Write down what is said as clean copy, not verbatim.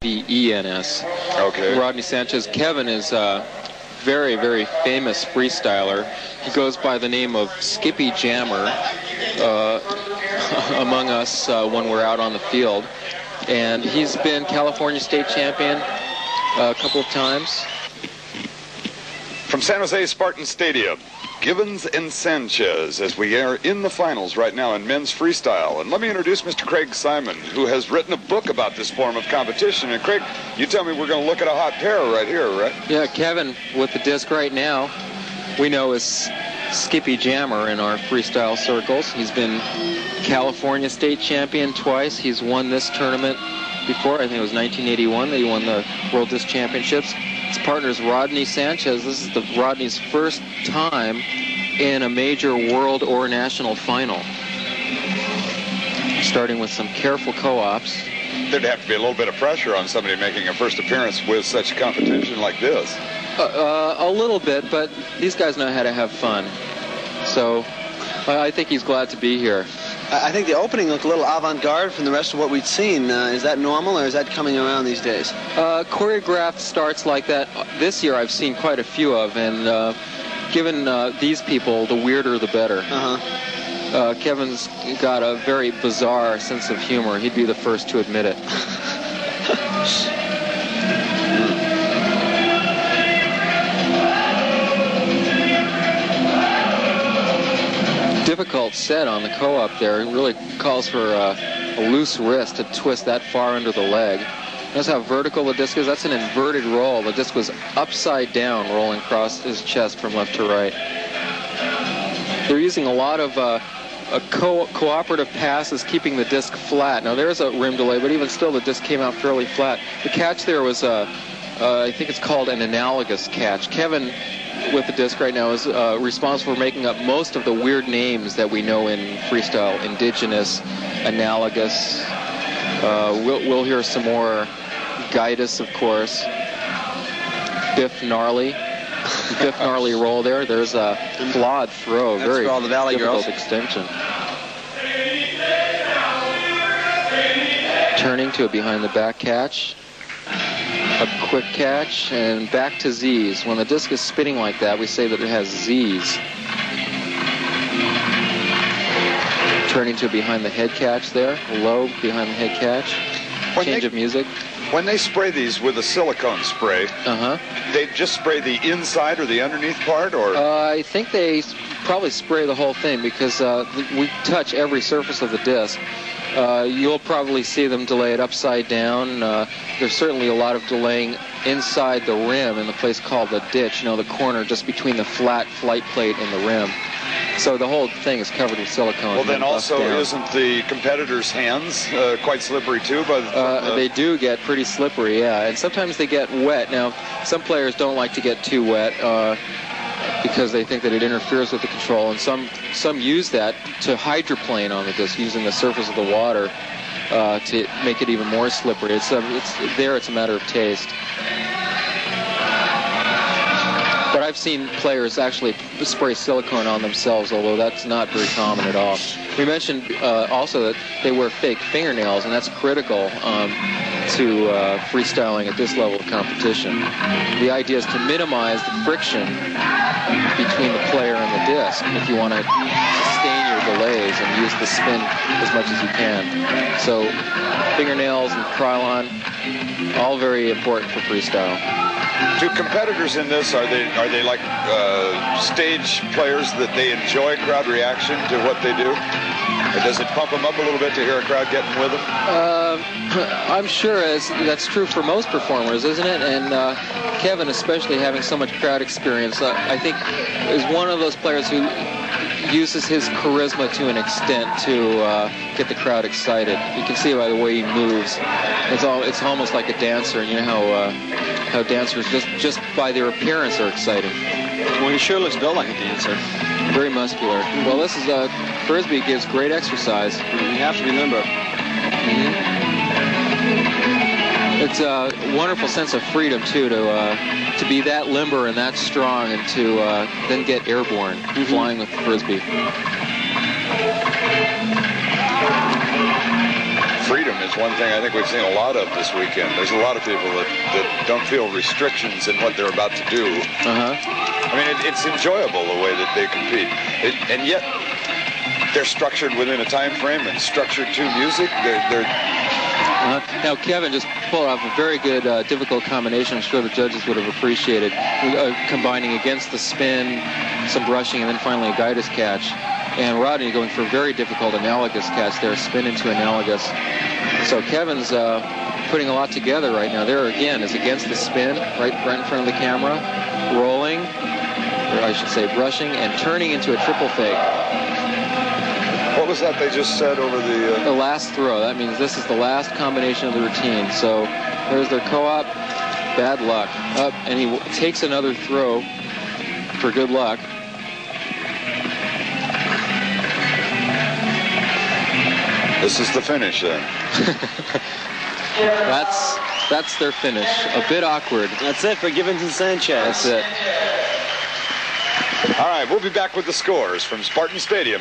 S-V-E-N-S. Okay. Rodney Sanchez. Kevin is a very, very famous freestyler. He goes by the name of Skippy Jammer among us when we're out on the field. And he's been California State Champion a couple of times. From San Jose Spartan Stadium, Givens and Sanchez, as we are in the finals right now in men's freestyle. And let me introduce Mr. Craig Simon, who has written a book about this form of competition. And Craig, you tell me we're going to look at a hot pair right here, right? Yeah, Kevin with the disc right now, we know is Skippy Jammer in our freestyle circles. He's been California State Champion twice. He's won this tournament before. I think it was 1981 that he won the World Disc Championships. His partner is Rodney Sanchez. This is Rodney's first time in a major world or national final. Starting with some careful co-ops. There'd have to be a little bit of pressure on somebody making a first appearance with such a competition like this. A little bit, but these guys know how to have fun. So I think he's glad to be here. I think the opening looked a little avant-garde from the rest of what we'd seen. Is that normal, or is that coming around these days? Choreographed starts like that this year I've seen quite a few of, and given these people, the weirder the better. Kevin's got a very bizarre sense of humor. He'd be the first to admit it. Difficult set on the co-op there. It really calls for a loose wrist to twist that far under the leg. Notice how vertical the disc is. That's an inverted roll. The disc was upside down, rolling across his chest from left to right. They're using a lot of cooperative passes, keeping the disc flat. Now there's a rim delay, but even still the disc came out fairly flat. The catch there was, I think it's called an analogous catch. Kevin, with the disc right now, is responsible for making up most of the weird names that we know in freestyle. Indigenous, analogous. We'll hear some more. Guidus, of course. Biff Gnarly. Biff Gnarly roll there. There's a flawed throw. That's very for all the Valley difficult girls. extension. Turning to a behind the back catch. A quick catch, and back to Z's. When the disc is spinning like that, we say that it has Z's. Turning to a behind the head catch there. Low behind the head catch. Change of music. When they spray these with a silicone spray, they just spray the inside or the underneath part, or? I think they probably spray the whole thing, because we touch every surface of the disc. You'll probably see them delay it upside down. There's certainly a lot of delaying inside the rim in the place called the ditch, you know, the corner just between the flat flight plate and the rim. So the whole thing is covered with silicone. Well, then also, isn't the competitors' hands quite slippery too? They do get pretty slippery, yeah, and sometimes they get wet. Now, some players don't like to get too wet because they think that it interferes with the control, and some use that to hydroplane on the disc, using the surface of the water to make it even more slippery. It's a matter of taste. But I've seen players actually spray silicone on themselves, although that's not very common at all. We mentioned also that they wear fake fingernails, and that's critical to freestyling at this level of competition. The idea is to minimize the friction between the player and the disc if you want to sustain your delays and use the spin as much as you can. So fingernails and Krylon, all very important for freestyle. Do competitors in this, are they like stage players that they enjoy crowd reaction to what they do? Or does it pump them up a little bit to hear a crowd getting with them? I'm sure that's true for most performers, isn't it? And Kevin, especially having so much crowd experience, I think is one of those players who uses his charisma to an extent to get the crowd excited. You can see it by the way he moves. It's almost like a dancer, and you know how dancers just by their appearance are exciting. Well, he sure looks built like a dancer. Very muscular. Well, this is Frisbee gives great exercise. You have to be limber. It's a wonderful sense of freedom too to be that limber and that strong, and to then get airborne, flying with the Frisbee. Freedom. freedom is one thing I think we've seen a lot of this weekend. There's a lot of people that don't feel restrictions in what they're about to do. I mean, it's enjoyable the way that they compete. And yet, they're structured within a time frame and structured to music. Now, Kevin just pulled off a very good, difficult combination. I'm sure the judges would have appreciated combining against the spin, some brushing, and then finally a Gaitis catch. And Rodney going for a very difficult analogous catch there, spin into analogous. So Kevin's putting a lot together right now. There again is against the spin, right in front of the camera, rolling, or I should say brushing, and turning into a triple fake. What was that they just said over the... The last throw. That means this is the last combination of the routine. So there's their co-op. Bad luck. Up, and he takes another throw for good luck. This is the finish then. That's their finish. A bit awkward. That's it for Gibbons and Sanchez. That's it. All right, we'll be back with the scores from Spartan Stadium.